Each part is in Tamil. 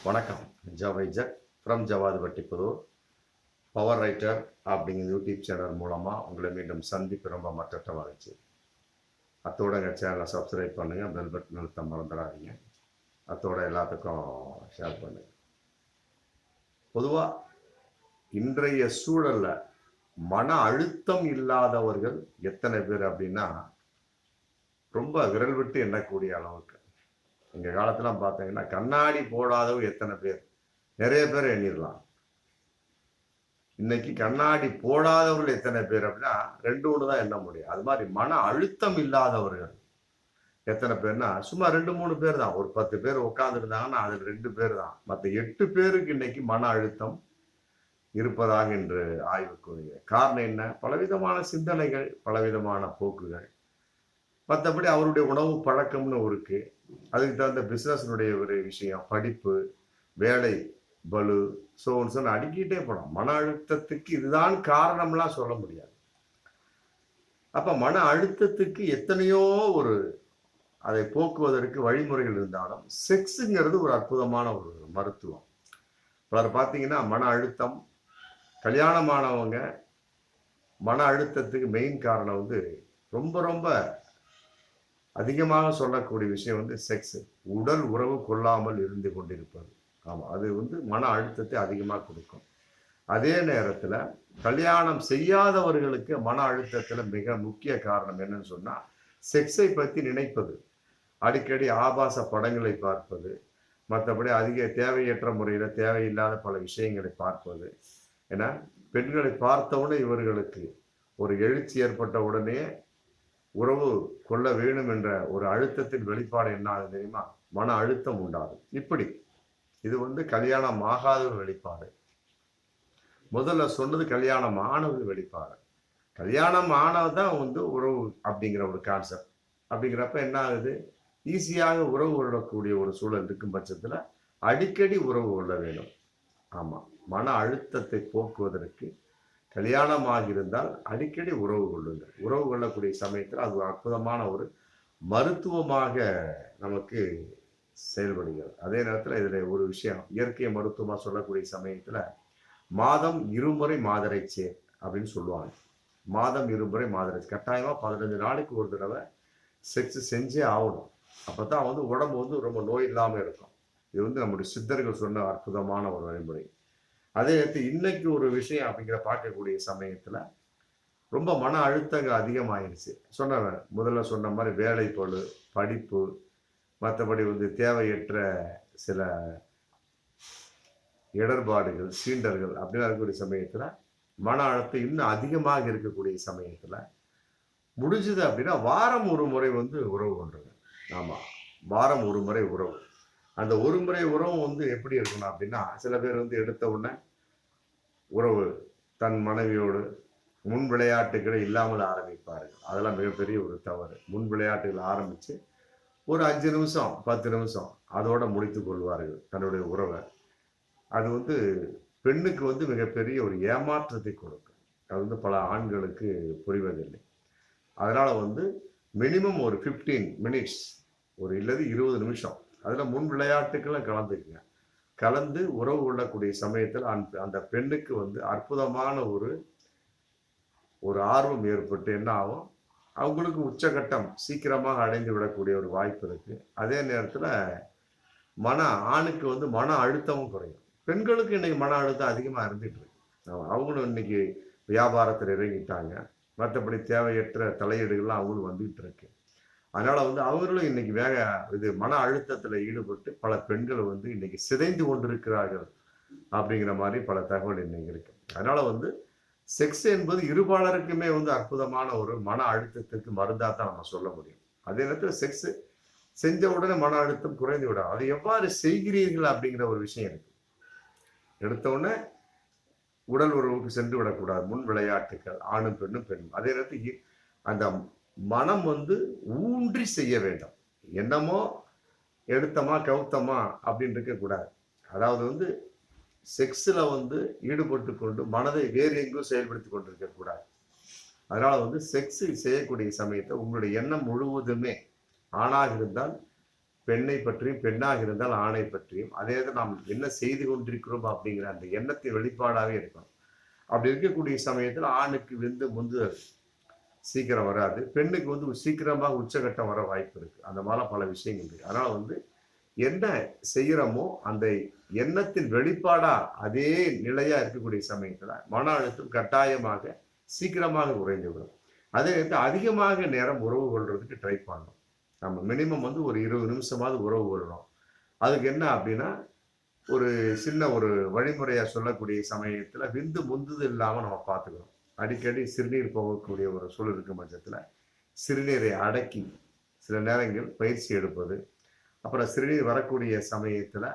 வணக்கம். ஜவைஜக் from Javadhu Vattipudur power writer அப்படிங்கிற யூடியூப் சேனல் மூலமாக உங்களை மீண்டும் சந்திப்பு ரொம்ப மற்ற மகிழ்ச்சி. அத்தோட எங்கள் சேனலை சப்ஸ்கிரைப் பண்ணுங்கள், பெல் பட்டன் அழுத்த மறந்துடாதீங்க. அத்தோட எல்லாத்துக்கும் ஷேர் பண்ணுங்க. பொதுவாக இன்றைய சூழலில் மன அழுத்தம் இல்லாதவர்கள் எத்தனை பேர் அப்படின்னா ரொம்ப விரல் விட்டு எண்ணக்கூடிய அளவுக்கு. எங்கள் காலத்துலாம் பார்த்தீங்கன்னா கண்ணாடி போடாதவங்க எத்தனை பேர், நிறைய பேர் எண்ணிடலாம். இன்னைக்கு கண்ணாடி போடாதவர்கள் எத்தனை பேர் அப்படின்னா 2-1 தான் எண்ண முடியும். அது மாதிரி மன அழுத்தம் இல்லாதவர்கள் எத்தனை பேர்னா சும்மா 2-3 பேர் தான். ஒரு 10 பேர் உட்கார்ந்துருந்தாங்கன்னா அதில் 2 பேர் தான். மற்ற 8 பேருக்கு இன்னைக்கு மன அழுத்தம் இருப்பதாக என்று ஆய்வு கூறுகிறது. காரணம் என்ன? பலவிதமான சிந்தனைகள், பலவிதமான போக்குகள். மற்றபடி அவருடைய உணவு பழக்கம்னு இருக்கு, அதுக்கு தகுந்த பிஸ்னஸ்னுடைய ஒரு விஷயம், படிப்பு, வேலை பலு, சொன்னு அடுக்கிட்டே போனோம். மன அழுத்தத்துக்கு இதுதான் காரணம்லாம் சொல்ல முடியாது. அப்ப மன அழுத்தத்துக்கு எத்தனையோ ஒரு அதை போக்குவதற்கு வழிமுறைகள் இருந்தாலும் செக்ஸுங்கிறது ஒரு அற்புதமான ஒரு மருத்துவம். பலர் பார்த்தீங்கன்னா மன அழுத்தம், கல்யாணமானவங்க மன அழுத்தத்துக்கு மெயின் காரணம் வந்து ரொம்ப ரொம்ப அதிகமாக சொல்லக்கூடிய விஷயம் வந்து செக்ஸ், உடல் உறவு கொள்ளாமல் இருந்து கொண்டிருப்பது. ஆமாம், அது வந்து மன அழுத்தத்தை அதிகமாக கொடுக்கும். அதே நேரத்தில் கல்யாணம் செய்யாதவர்களுக்கு மன அழுத்தத்தில் மிக முக்கிய காரணம் என்னன்னு சொன்னால் செக்ஸை பற்றி நினைப்பது, அடிக்கடி ஆபாச படங்களை பார்ப்பது, மற்றபடி அதிக தேவையற்ற முறையில் தேவையில்லாத பல விஷயங்களை பார்ப்பது. ஏன்னா பெண்களை பார்த்தவுடனே இவர்களுக்கு ஒரு எழுச்சி ஏற்பட்ட உடனே உறவு கொள்ள வேண்டும் என்ற ஒரு அழுத்தத்தின் வெளிப்பாடு என்ன ஆகுது தெரியுமா? மன அழுத்தம் உண்டாகும். இப்படி இது வந்து கல்யாணம் ஆகாத வெளிப்பாடு. முதல்ல சொன்னது கல்யாணம் ஆனது வெளிப்பாடு. கல்யாணம் ஆனதுதான் வந்து உறவு அப்படிங்கிற ஒரு கான்செப்ட். அப்படிங்கிறப்ப என்ன ஆகுது? ஈஸியாக உறவு கொள்ளக்கூடிய ஒரு சூழல் இருக்கும் பட்சத்துல அடிக்கடி உறவு கொள்ள வேண்டும். ஆமா, மன அழுத்தத்தை போக்குவதற்கு கல்யாணமாக இருந்தால் அடிக்கடி உறவு கொள்ளுங்கள். உறவு கொள்ளக்கூடிய சமயத்தில் அது அற்புதமான ஒரு மருத்துவமாக நமக்கு செயல்படுகிறது. அதே நேரத்தில் இதில் ஒரு விஷயம், இயற்கை மருத்துவமாக சொல்லக்கூடிய சமயத்தில் மாதம் 2 முறை மாதரை சேர் அப்படின்னு சொல்லுவாங்க. மாதம் 2 முறை மாதரை, கட்டாயமாக 15 நாளைக்கு ஒரு தடவை செக்ஸ் செஞ்சே ஆகணும். அப்போ தான் வந்து உடம்பு வந்து ரொம்ப நோய் இல்லாமல் இருக்கும். இது வந்து நம்முடைய சித்தர்கள் சொன்ன அற்புதமான ஒரு வழிமுறை. அதே நேரத்தில் இன்னைக்கு ஒரு விஷயம் அப்படிங்கிற பார்க்கக்கூடிய சமயத்துல ரொம்ப மன அழுத்தங்கள் அதிகமாயிருச்சு. சொன்னவன் முதல்ல சொன்ன மாதிரி வேலை பளு, படிப்பு, மற்றபடி வந்து தேவையற்ற சில இடர்பாடுகள், சீண்டர்கள் அப்படின்னு இருக்கக்கூடிய சமயத்துல மன அழுத்தம் இன்னும் அதிகமாக இருக்கக்கூடிய சமயத்துல முடிஞ்சது அப்படின்னா வாரம் ஒரு முறை வந்து உறவு கொண்டுருங்க. ஆமா, வாரம் ஒரு முறை உறவு. அந்த ஒரு முறை உறவு வந்து எப்படி இருக்கணும் அப்படின்னா, சில பேர் வந்து எடுத்த உடனே உறவு தன் மனைவியோடு முன் விளையாட்டுகளை இல்லாமல் ஆரம்பிப்பார்கள். அதெல்லாம் மிகப்பெரிய ஒரு தவறு. முன் விளையாட்டுகள் ஆரம்பித்து ஒரு 5 நிமிஷம் 10 நிமிஷம் அதோட முடித்து கொள்வார்கள் தன்னுடைய உறவை. அது வந்து பெண்ணுக்கு வந்து மிகப்பெரிய ஒரு ஏமாற்றத்தை கொடுக்கும். அது வந்து பல ஆண்களுக்கு புரிவதில்லை. அதனால வந்து மினிமம் ஒரு 15 மினிட்ஸ், ஒரு இல்லது 20 நிமிஷம் அதில் முன் விளையாட்டுக்களும் கலந்துக்குங்க. கலந்து உறவு கொள்ளக்கூடிய சமயத்தில் அந்த பெண்ணுக்கு வந்து அற்புதமான ஒரு ஆர்வம் ஏற்பட்டு என்ன ஆகும், அவங்களுக்கு உச்சகட்டம் சீக்கிரமாக அடைந்து விடக்கூடிய ஒரு வாய்ப்பு இருக்கு. அதே நேரத்தில் ஆணுக்கு வந்து மன அழுத்தமும் குறையும். பெண்களுக்கு இன்னைக்கு மன அழுத்தம் அதிகமாக இருந்துட்டு இருக்கு. அவங்களும் இன்னைக்கு வியாபாரத்தில் இறங்கிட்டாங்க. மற்றபடி தேவையற்ற தலையீடுகள்லாம் அவங்களும் வந்துகிட்டு இருக்கு. அதனால வந்து அவர்களும் இன்னைக்கு இது மன அழுத்தத்துல ஈடுபட்டு பல பெண்கள் வந்து இன்னைக்கு சிதைந்து கொண்டிருக்கிறார்கள் அப்படிங்கிற மாதிரி பல தகவல் இன்னைக்கு இருக்கு. அதனால வந்து செக்ஸ் என்பது இருபாலருக்குமே வந்து அற்புதமான ஒரு மன அழுத்தத்துக்கு மருந்தா தான் நம்ம சொல்ல முடியும். அதே நேரத்தில் செக்ஸ் செஞ்ச உடனே மன அழுத்தம் குறைந்து விடும். அதை எவ்வாறு செய்கிறீர்கள் அப்படிங்கிற ஒரு விஷயம் இருக்கு. எடுத்த உடனே உடல் உறவுக்கு சென்று விடக்கூடாது. முன் விளையாட்டுகள் ஆணும் பெண்ணும் பெண்ணும். அதே நேரத்தில் அந்த மனம் வந்து ஊன்றி செய்ய வேண்டும். என்னமோ எடுத்தமா கவுத்தமா அப்படின்னு இருக்கக்கூடாது. அதாவது வந்து செக்ஸில் வந்து ஈடுபட்டு கொண்டு மனதை வேறு எங்கேயும் செயல்படுத்தி கொண்டிருக்க கூடாது. அதனால வந்து செக்ஸ் செய்யக்கூடிய சமயத்தை உங்களுடைய எண்ணம் முழுவதுமே, ஆணாக இருந்தால் பெண்ணை பற்றியும், பெண்ணாக இருந்தால் ஆணை பற்றியும், அதே நாம் என்ன செய்து கொண்டிருக்கிறோம் அப்படிங்கிற அந்த எண்ணத்தின் வெளிப்பாடாவே இருக்கணும். அப்படி இருக்கக்கூடிய சமயத்துல ஆணுக்கு விந்து முந்துதல் சீக்கிரம் வராது, பெண்ணுக்கு வந்து சீக்கிரமாக உச்சகட்டம் வர வாய்ப்பு இருக்கு. அந்த மாதிரி பல விஷயங்கள் இருக்கு. அதனால வந்து என்ன செய்யறோமோ அந்த எண்ணத்தின் வெளிப்பாடா அதே நிலையா இருக்கக்கூடிய சமயத்துல மன அழுத்தம் கட்டாயமாக சீக்கிரமாக குறைந்துவிடும். அதே நேரத்தில் அதிகமாக நேரம் உறவு கொள்றதுக்கு ட்ரை பண்ணணும். நம்ம மினிமம் வந்து ஒரு 20 நிமிஷமாவது உறவு கொள்றோம். அதுக்கு என்ன அப்படின்னா ஒரு சின்ன ஒரு வழிமுறையா சொல்லக்கூடிய சமயத்துல விந்து முந்துது இல்லாம நம்ம பார்த்துக்கணும். அடிக்கடி சிறுநீர் போகக்கூடிய ஒரு சூழல் இருக்கும் பட்சத்துல சிறுநீரை அடக்கி சில நேரங்கள் பயிற்சி எடுப்பது, அப்புறம் சிறுநீர் வரக்கூடிய சமயத்துல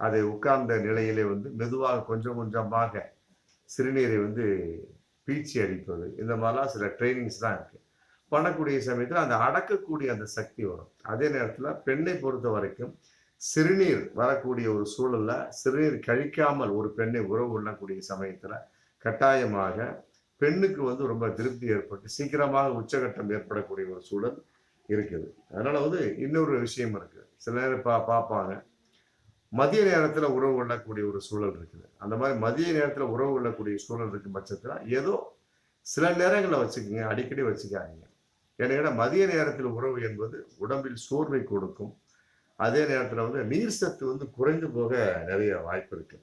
அதை உட்கார்ந்த நிலையிலே வந்து மெதுவாக கொஞ்சம் கொஞ்சமாக சிறுநீரை வந்து பீச்சி அடிப்பது, இந்த மாதிரிலாம் சில ட்ரைனிங்ஸ் தான் இருக்கு. பண்ணக்கூடிய சமயத்துல அந்த அடக்கக்கூடிய அந்த சக்தி வரும். அதே நேரத்துல பெண்ணை பொறுத்த வரைக்கும் சிறுநீர் வரக்கூடிய ஒரு சூழல்ல சிறுநீர் கழிக்காமல் ஒரு பெண்ணை உறவு கொள்ளக்கூடிய சமயத்துல கட்டாயமாக பெண்ணுக்கு வந்து ரொம்ப திருப்தி ஏற்பட்டு சீக்கிரமாக உச்சகட்டம் ஏற்படக்கூடிய ஒரு சூழல் இருக்குது. அதனால வந்து இன்னொரு விஷயம் இருக்கு. சில நேரம் பார்ப்பாங்க மதிய நேரத்துல உறவு கொள்ளக்கூடிய ஒரு சூழல் இருக்குது. அந்த மாதிரி மதிய நேரத்துல உறவு கொள்ளக்கூடிய சூழல் இருக்கும் பட்சத்துல ஏதோ சில நேரங்களில் வச்சுக்கோங்க, அடிக்கடி வச்சுக்காதீங்க. ஏன்னா மதிய நேரத்தில் உறவு என்பது உடம்பில் சோர்வை கொடுக்கும். அதே நேரத்துல வந்து நீர் சத்து வந்து குறைந்து போக நிறைய வாய்ப்பு இருக்கு.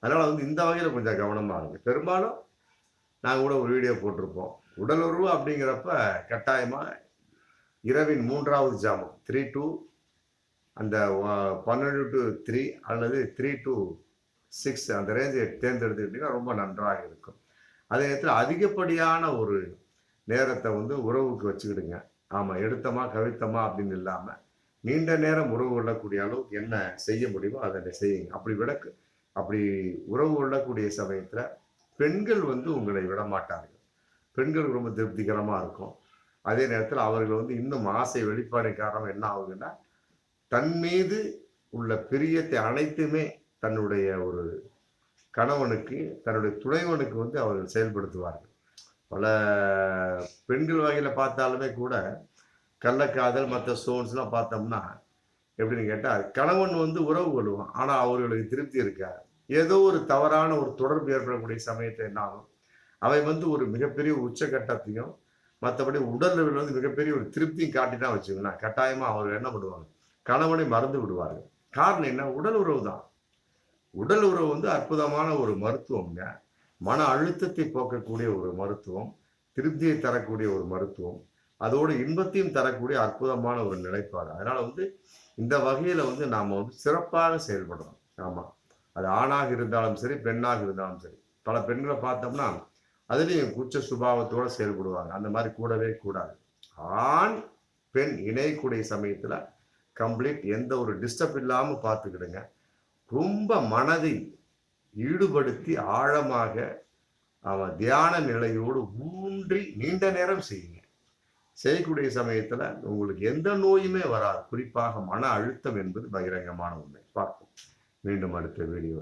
அதனால வந்து இந்த வகையில கொஞ்சம் கவனமா இருக்கு. பெரும்பாலும் நாங்க கூட ஒரு வீடியோ போட்டிருப்போம். உடல் உறவு அப்படிங்கிறப்ப கட்டாயமா இரவின் 3வது ஜாமம் 3 to அந்த 12 to 3 அல்லது 3 to 6 அந்த ரேஞ்சை தேர்ந்தெடுத்துக்கிட்டீங்கன்னா ரொம்ப நன்றாக இருக்கும். அதே நேரத்தில் அதிகப்படியான ஒரு நேரத்தை வந்து உறவுக்கு வச்சுக்கிடுங்க. ஆமா, எடுத்தமா கவித்தமா அப்படின்னு இல்லாம நீண்ட நேரம் உறவு கொள்ளக்கூடிய அளவுக்கு என்ன செய்ய முடியுமோ அதை செய்யுங்க. அப்படி உறவு கொள்ளக்கூடிய சமயத்துல பெண்கள் வந்து உங்களை விட மாட்டார்கள். பெண்களுக்கு ரொம்ப திருப்திகரமா இருக்கும். அதே நேரத்தில் அவர்கள் வந்து இன்னும் ஆசை வெளிப்பாடு காரணம் என்ன ஆகுதுன்னா தன் மீது உள்ள பிரியத்தை அனைத்துமே தன்னுடைய ஒரு கணவனுக்கு, தன்னுடைய துணைவனுக்கு வந்து அவர்கள் செயல்படுத்துவார்கள். பல பெண்கள் வகையில பார்த்தாலுமே கூட கள்ளக்காதல் மற்ற சோன்ஸ்லாம் பார்த்தோம்னா எப்படின்னு கேட்டா கணவன் வந்து உறவு கொள்வான், ஆனா அவர்களுக்கு திருப்தி இருக்காது. ஏதோ ஒரு தவறான ஒரு தொடர்பு ஏற்படக்கூடிய சமயத்தை என்ன ஆகும், அவை வந்து ஒரு மிகப்பெரிய உச்சகட்டத்தையும் மற்றபடி உடல் லெவலில் வந்து மிகப்பெரிய ஒரு திருப்தியும் காட்டினா வச்சுக்கோங்களா, கட்டாயமா அவர்கள் என்ன பண்ணுவாங்க, கணவனை மறந்து விடுவார்கள். காரணம் என்ன, உடல் உறவு தான். உடல் உறவு வந்து அற்புதமான ஒரு மருத்துவம்ங்க. மன அழுத்தத்தை போக்கக்கூடிய ஒரு மருத்துவம், திருப்தியை தரக்கூடிய ஒரு மருத்துவம், அதோடு இன்பத்தையும் தரக்கூடிய அற்புதமான ஒரு நிலைப்பாடு. அதனால வந்து இந்த வகையில வந்து நாம வந்து சிறப்பாக செயல்படுறோம். ஆமா, அது ஆணாக இருந்தாலும் சரி, பெண்ணாக இருந்தாலும் சரி. பல பெண்களை பார்த்தோம்னா அதுலேயும் கூச்ச சுபாவத்தோட செயல்படுவாங்க. அந்த மாதிரி கூடவே கூடாது. ஆண் பெண் இணையக்கூடிய சமயத்துல கம்ப்ளீட் எந்த ஒரு டிஸ்டர்ப் இல்லாம பார்த்துக்கிடுங்க. ரொம்ப மனதை ஈடுபடுத்தி ஆழமாக அவன் தியான நிலையோடு ஊன்றி நீண்ட நேரம் செய்யுங்க. செய்யக்கூடிய சமயத்துல உங்களுக்கு எந்த நோயுமே வராது. குறிப்பாக மன அழுத்தம் என்பது பகிரங்கமான உண்மை. பார்ப்போம் மீண்டும் அடுத்த வீடியோ.